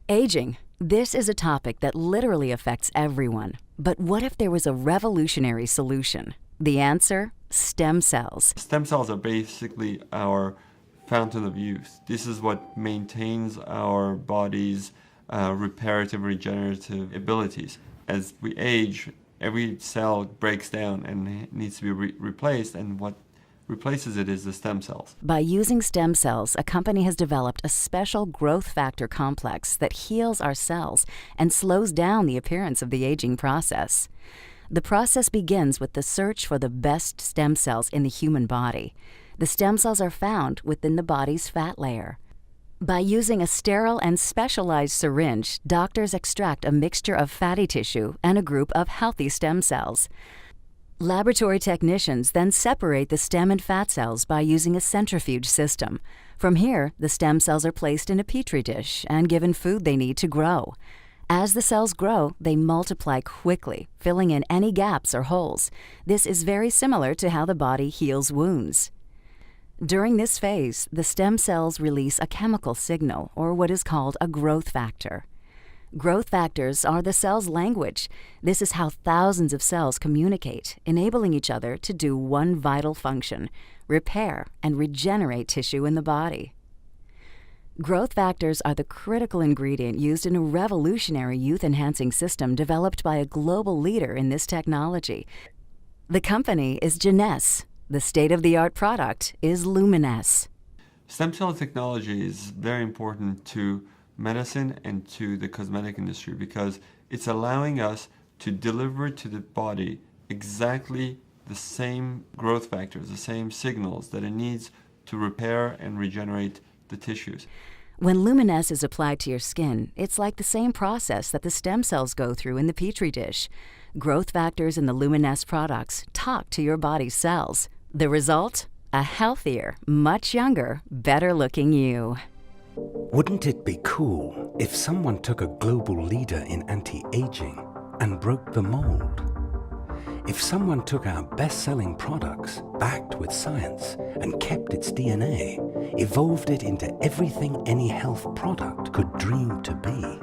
Aging. This is a topic that literally affects everyone. But what if there was a revolutionary solution? The answer? Stem cells. Stem cells are basically our fountain of youth. This is what maintains our body's reparative, regenerative abilities. As we age, every cell breaks down and needs to be replaced, and what replaces it is the stem cells. By using stem cells, a company has developed a special growth factor complex that heals our cells and slows down the appearance of the aging process. The process begins with the search for the best stem cells in the human body. The stem cells are found within the body's fat layer. By using a sterile and specialized syringe, doctors extract a mixture of fatty tissue and a group of healthy stem cells. Laboratory technicians then separate the stem and fat cells by using a centrifuge system. From here, the stem cells are placed in a petri dish and given food they need to grow. As the cells grow, they multiply quickly, filling in any gaps or holes. This is very similar to how the body heals wounds. During this phase, the stem cells release a chemical signal, or what is called a growth factor. Growth factors are the cell's language. This is how thousands of cells communicate, enabling each other to do one vital function: repair and regenerate tissue in the body. Growth factors are the critical ingredient used in a revolutionary youth-enhancing system developed by a global leader in this technology. The company is Luminesce. The state-of-the-art product is Luminesce. Stem cell technology is very important to medicine and to the cosmetic industry because it's allowing us to deliver to the body exactly the same growth factors, the same signals that it needs to repair and regenerate the tissues. When Luminesce is applied to your skin, it's like the same process that the stem cells go through in the petri dish. Growth factors in the Luminesce products talk to your body's cells. The result? A healthier, much younger, better-looking you. Wouldn't it be cool if someone took a global leader in anti-aging and broke the mold? If someone took our best-selling products, backed with science, and kept its DNA, evolved it into everything any health product could dream to be?